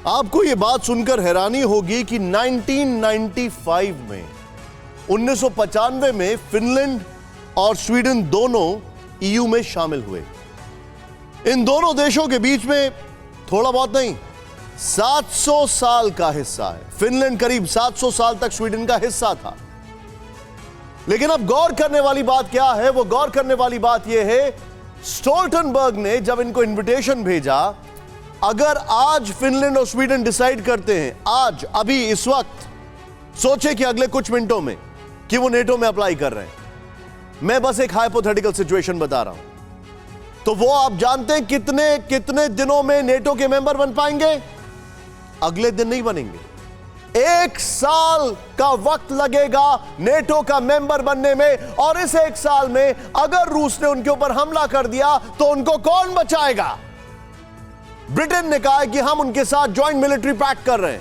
आपको यह बात सुनकर हैरानी होगी कि 1995 में 1995 में फिनलैंड और स्वीडन दोनों ईयू में शामिल हुए। इन दोनों देशों के बीच में थोड़ा बहुत नहीं 700 साल का हिस्सा है। फिनलैंड करीब 700 साल तक स्वीडन का हिस्सा था। लेकिन अब गौर करने वाली बात क्या है? वो गौर करने वाली बात यह है, स्टोल्टनबर्ग ने जब इनको इनविटेशन भेजा, अगर आज फिनलैंड और स्वीडन डिसाइड करते हैं, आज अभी इस वक्त, सोचे कि अगले कुछ मिनटों में कि वो नेटो में अप्लाई कर रहे हैं, मैं बस एक हाइपोथेटिकल सिचुएशन बता रहा हूं, तो वो आप जानते हैं कितने कितने दिनों में नेटो के मेंबर बन पाएंगे? अगले दिन नहीं बनेंगे। 1 साल का वक्त लगेगा नेटो का मेंबर बनने में, और इस 1 साल में अगर रूस ने उनके ऊपर हमला कर दिया तो उनको कौन बचाएगा? ब्रिटेन ने कहा है कि हम उनके साथ ज्वाइंट मिलिट्री पैक्ट कर रहे हैं,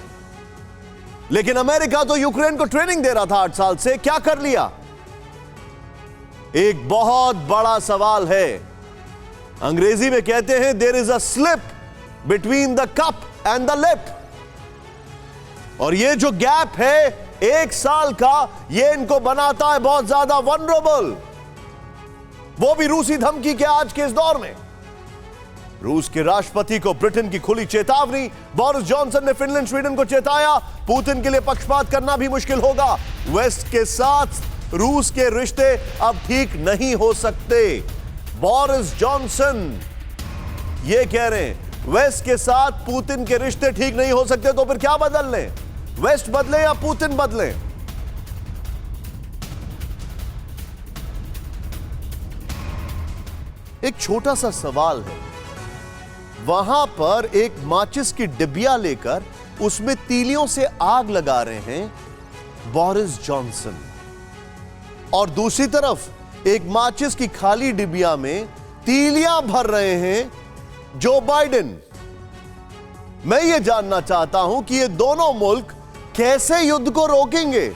लेकिन अमेरिका तो यूक्रेन को ट्रेनिंग दे रहा था 8 साल से। क्या कर लिया? एक बहुत बड़ा सवाल है। अंग्रेजी में कहते हैं there is a slip between the cup and the lip, और ये जो गैप है 1 साल का, ये इनको बनाता है बहुत ज्यादा वनरेबल, वो भी रूसी धमकी के आज के इस दौर में। रूस के राष्ट्रपति को ब्रिटेन की खुली चेतावनी। बोरिस जॉनसन ने फिनलैंड स्वीडन को चेताया, पुतिन के लिए पक्षपात करना भी मुश्किल होगा। वेस्ट के साथ रूस के रिश्ते अब ठीक नहीं हो सकते। बोरिस जॉनसन ये कह रहे हैं, वेस्ट के साथ पुतिन के रिश्ते ठीक नहीं हो सकते, तो फिर क्या बदल लें? वेस्ट बदले या पुतिन बदले? एक छोटा सा सवाल है। वहां पर एक माचिस की डिबिया लेकर उसमें तीलियों से आग लगा रहे हैं बोरिस जॉनसन, और दूसरी तरफ एक माचिस की खाली डिबिया में तीलियां भर रहे हैं जो बाइडेन। मैं ये जानना चाहता हूं कि ये दोनों मुल्क कैसे युद्ध को रोकेंगे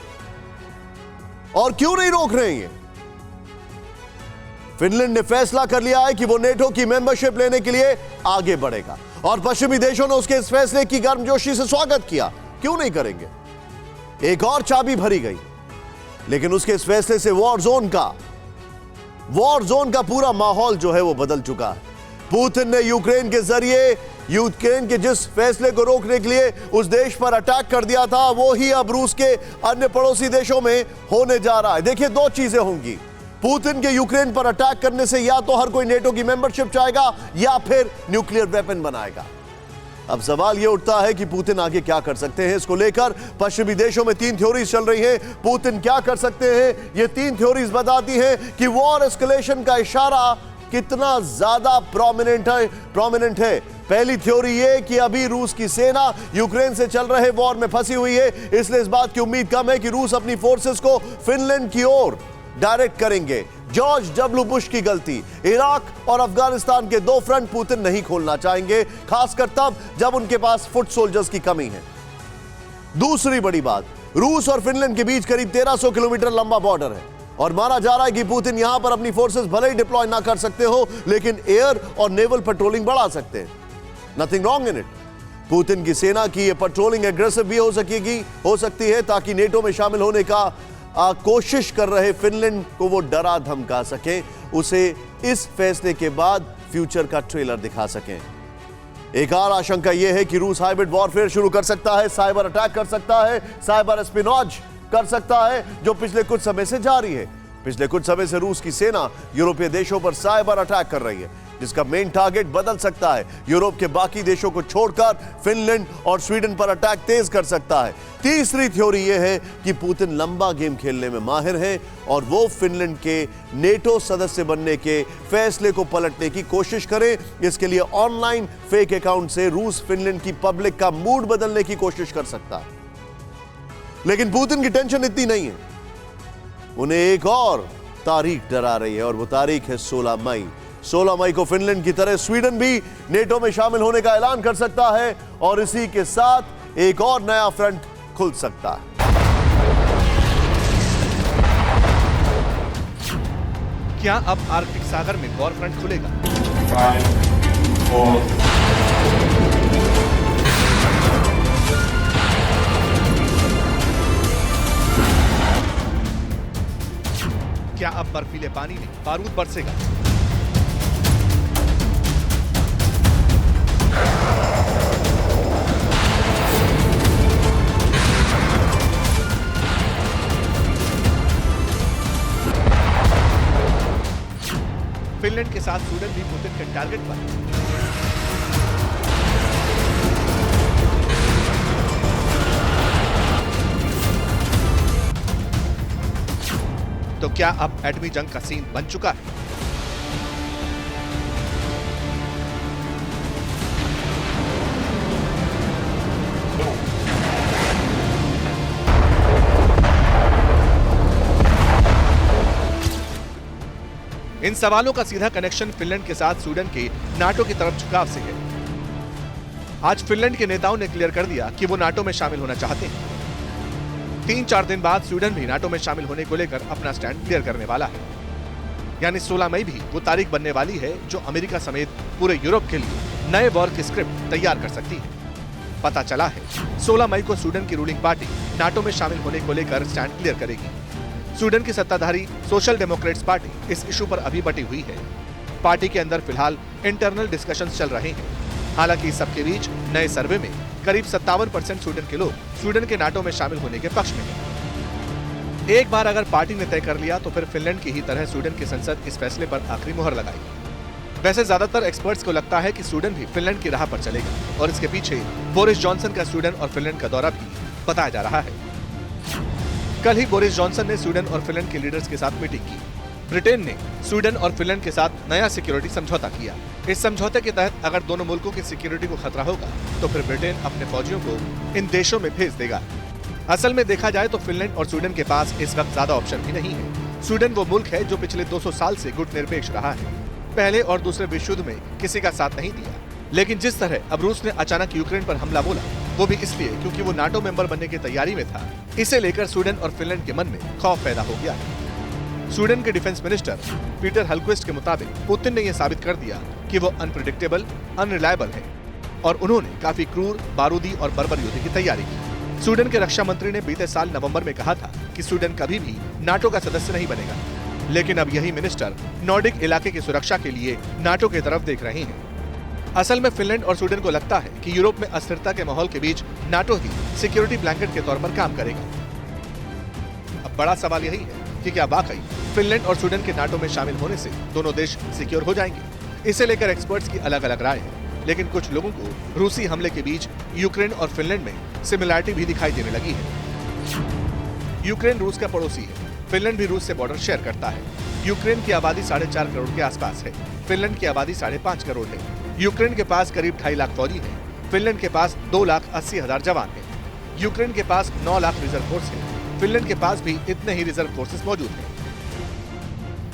और क्यों नहीं रोक रहे हैं। फिनलैंड ने फैसला कर लिया है कि वो नेटो की मेंबरशिप लेने के लिए आगे बढ़ेगा, और पश्चिमी देशों ने उसके इस फैसले की गर्मजोशी से स्वागत किया। क्यों नहीं करेंगे? एक और चाबी भरी गई, लेकिन उसके इस फैसले से वॉर जोन का पूरा माहौल जो है वो बदल चुका है। पुतिन ने यूक्रेन के जरिए यूक्रेन के जिस फैसले को रोकने के लिए उस देश पर अटैक कर दिया था, वो ही अब रूस के अन्य पड़ोसी देशों में होने जा रहा है। देखिए, 2 चीजें होंगी। पुतिन के यूक्रेन पर अटैक करने से या तो हर कोई नेटो की मेंबरशिप चाहेगा या फिर न्यूक्लियर वेपन बनाएगा। अब सवाल यह उठता है कि पुतिन आगे क्या कर सकते हैं। इसको लेकर पश्चिमी देशों में 3 थ्योरीज चल रही हैं। पुतिन क्या कर सकते हैं? ये 3 थ्योरीज बताती हैं कि वॉर एस्केलेशन का इशारा कितना ज्यादा प्रोमिनेंट है। पहली थ्योरी ये कि अभी रूस की सेना यूक्रेन से चल रहे वॉर में फंसी हुई है, इसलिए इस बात की उम्मीद कम है कि रूस अपनी फोर्सेस को फिनलैंड की ओर डायरेक्ट करेंगे। जॉर्ज डब्ल्यू बुश की गलती। इराक और अफगानिस्तान के 2 फ्रंट पुतिन नहीं खोलना चाहेंगे, खासकर तब जब उनके पास फुट सोल्जर्स की कमी है। दूसरी बड़ी बात, रूस और फिनलैंड के बीच करीब 1300 किलोमीटर लंबा बॉर्डर है, और माना जा रहा है कि पुतिन यहां पर अपनी फोर्सेस भले ही डिप्लॉय ना कर सकते हो, लेकिन एयर और नेवल पेट्रोलिंग बढ़ा सकते हैं। Nothing wrong in it. Putin की सेना की यह पेट्रोलिंग एग्रेसिव भी हो सकती है, ताकि नेटो में शामिल होने का कोशिश कर रहे फिनलैंड को वो डरा धमका सके, उसे इस फैसले के बाद फ्यूचर का ट्रेलर दिखा सकें। एक और आशंका यह है कि रूस हाइब्रिड वॉरफेयर शुरू कर सकता है, साइबर अटैक कर सकता है, साइबर एस्पिनॉज कर सकता है, जो पिछले कुछ समय से जारी है। पिछले कुछ समय से रूस की सेना यूरोपीय देशों पर साइबर अटैक कर रही है, जिसका मेन टारगेट बदल सकता है। यूरोप के बाकी देशों को छोड़कर फिनलैंड और स्वीडन पर अटैक तेज कर सकता है। तीसरी थ्योरी यह है कि पुतिन लंबा गेम खेलने में माहिर है, और वो फिनलैंड के नेटो सदस्य बनने के फैसले को पलटने की कोशिश करें। इसके लिए ऑनलाइन फेक अकाउंट से रूस फिनलैंड की पब्लिक का मूड बदलने की कोशिश कर सकता है। लेकिन पुतिन की टेंशन इतनी नहीं है, उन्हें एक और तारीख डरा रही है, और वो तारीख है 16 मई। 16 मई को फिनलैंड की तरह स्वीडन भी नेटो में शामिल होने का ऐलान कर सकता है, और इसी के साथ एक और नया फ्रंट खुल सकता है। क्या अब आर्कटिक सागर में वॉर फ्रंट खुलेगा? 5, 4 अब बर्फीले पानी में बारूद बरसेगा। फिनलैंड के साथ स्वीडन भी पुतिन के टारगेट पर है। तो क्या अब एटमी जंग का सीन बन चुका है? इन सवालों का सीधा कनेक्शन फिनलैंड के साथ स्वीडन के नाटो की तरफ झुकाव से है। आज फिनलैंड के नेताओं ने क्लियर कर दिया कि वो नाटो में शामिल होना चाहते हैं। 3-4 दिन बाद स्वीडन भी नाटो में शामिल होने को लेकर अपना स्टैंड क्लियर करने वाला है। यानी 16 मई भी वो तारीख बनने वाली है जो अमेरिका समेत पूरे यूरोप के लिए नए वॉर की स्क्रिप्ट तैयार कर सकती है। पता चला है 16 मई को स्वीडन की रूलिंग पार्टी नाटो में शामिल होने को लेकर स्टैंड क्लियर करेगी। स्वीडन की सत्ताधारी सोशल डेमोक्रेट्स पार्टी इस इशू पर अभी बटी हुई है। पार्टी के अंदर फिलहाल इंटरनल डिस्कशंस चल रहे हैं। हालांकि इस सबके बीच नए सर्वे में करीब 57% स्वीडन के लोग स्वीडन के नाटो में शामिल होने के पक्ष में हैं। एक बार अगर पार्टी ने तय कर लिया तो फिर फिनलैंड की ही तरह स्वीडन की संसद इस फैसले पर आखिरी मुहर लगाएगी। वैसे ज्यादातर एक्सपर्ट्स को लगता है कि स्वीडन भी फिनलैंड की राह पर चलेगा और इसके पीछे बोरिस जॉनसन का स्वीडन और फिनलैंड का दौरा भी बताया जा रहा है। कल ही बोरिस जॉनसन ने स्वीडन और फिनलैंड के लीडर्स के साथ मीटिंग की। ब्रिटेन ने स्वीडन और फिनलैंड के साथ नया सिक्योरिटी समझौता किया। इस समझौते के तहत अगर दोनों मुल्कों की सिक्योरिटी को खतरा होगा तो फिर ब्रिटेन अपने फौजियों को इन देशों में भेज देगा। असल में देखा जाए तो फिनलैंड और स्वीडन के पास इस वक्त ज्यादा ऑप्शन भी नहीं है। स्वीडन वो मुल्क है जो पिछले 200 साल से गुटनिरपेक्ष रहा है। पहले और दूसरे विश्व युद्ध में किसी का साथ नहीं दिया। लेकिन जिस तरह अब रूस ने अचानक यूक्रेन पर हमला बोला वो भी इसलिए क्योंकि वो नाटो मेंबर बनने की तैयारी में था। इसे लेकर स्वीडन और फिनलैंड के मन में खौफ पैदा हो गया है। स्वीडन के डिफेंस मिनिस्टर पीटर हलक्विस्ट के मुताबिक पुतिन ने यह साबित कर दिया कि वो अनप्रेडिक्टेबल, अनरिलायबल है और उन्होंने काफी क्रूर, बारूदी और बर्बर युद्ध की तैयारी की। स्वीडन के रक्षा मंत्री ने बीते साल नवंबर में कहा था कि स्वीडन कभी भी नाटो का सदस्य नहीं बनेगा। लेकिन अब यही मिनिस्टर नॉर्डिक इलाके की सुरक्षा के लिए नाटो की तरफ देख रहे हैं। असल में फिनलैंड और स्वीडन को लगता है कि यूरोप में अस्थिरता के माहौल के बीच नाटो ही सिक्योरिटी ब्लैंकेट के तौर पर काम करेगा। अब बड़ा सवाल यही है कि क्या वाकई फिनलैंड और स्वीडन के नाटो में शामिल होने से दोनों देश सिक्योर हो जाएंगे। इसे लेकर एक्सपर्ट्स की अलग अलग राय है। लेकिन कुछ लोगों को रूसी हमले के बीच यूक्रेन और फिनलैंड में सिमिलरिटी भी दिखाई देने लगी है। यूक्रेन रूस का पड़ोसी है। फिनलैंड भी रूस से बॉर्डर शेयर करता है। यूक्रेन की आबादी 4.5 करोड़ के आसपास है। फिनलैंड की आबादी 5.5 करोड़ है। यूक्रेन के पास करीब 2.5 लाख फौजी हैं। फिनलैंड के पास 2,80,000 जवान हैं। यूक्रेन के पास 9 लाख रिजर्व फोर्स है। फिनलैंड के पास भी इतने ही रिजर्व फोर्सेस मौजूद हैं।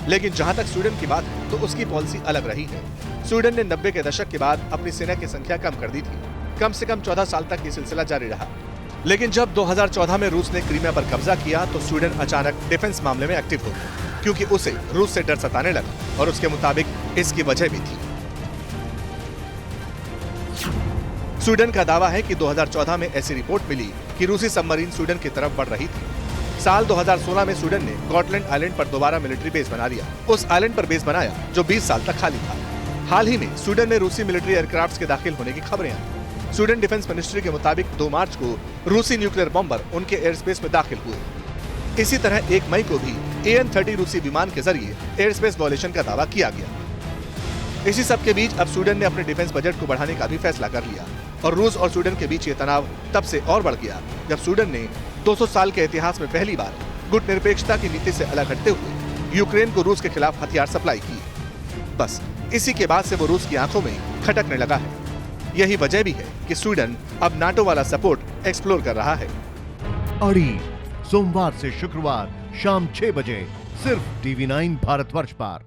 लेकिन जहां तक स्वीडन की बात है तो उसकी पॉलिसी अलग रही है। स्वीडन ने 90 के दशक के बाद अपनी सेना की संख्या कम कर दी थी। कम से कम 14 साल तक ये सिलसिला जारी रहा। लेकिन जब 2014 में रूस ने क्रीमिया पर कब्जा किया तो स्वीडन अचानक डिफेंस मामले में एक्टिव हो गया, क्योंकि उसे रूस से डर सताने लगा और उसके मुताबिक इसकी वजह भी थी। स्वीडन का दावा है कि 2014 में ऐसी रिपोर्ट मिली कि रूसी सबमरीन स्वीडन की तरफ बढ़ रही थी। साल 2016 में स्वीडन ने गॉटलैंड आइलैंड पर दोबारा मिलिट्री बेस बना लिया। उस आइलैंड पर बेस बनाया जो 20 साल तक खाली था। हाल ही में स्वीडन में रूसी मिलिट्री एयरक्राफ्ट्स के दाखिल होने की खबरें आई। स्वीडन डिफेंस मिनिस्ट्री के मुताबिक 2 मार्च को रूसी न्यूक्लियर बॉम्बर उनके एयर स्पेस में दाखिल हुए। इसी तरह 1 मई को भी AN-30 रूसी विमान के जरिए एयर स्पेस वायलेशन का दावा किया गया। इसी सब के बीच अब स्वीडन ने अपने डिफेंस बजट को बढ़ाने का भी फैसला कर लिया और रूस और स्वीडन के बीच ये तनाव तब से और बढ़ गया जब स्वीडन ने 200 साल के इतिहास में पहली बार गुटनिरपेक्षता की नीति से अलग हटते हुए यूक्रेन को रूस के खिलाफ हथियार सप्लाई किए। बस इसी के बाद से वो रूस की आंखों में खटकने लगा है। यही वजह भी है कि स्वीडन अब नाटो वाला सपोर्ट एक्सप्लोर कर रहा है। अड़ी सोमवार से शुक्रवार शाम 6 बजे सिर्फ TV9 भारतवर्ष पर।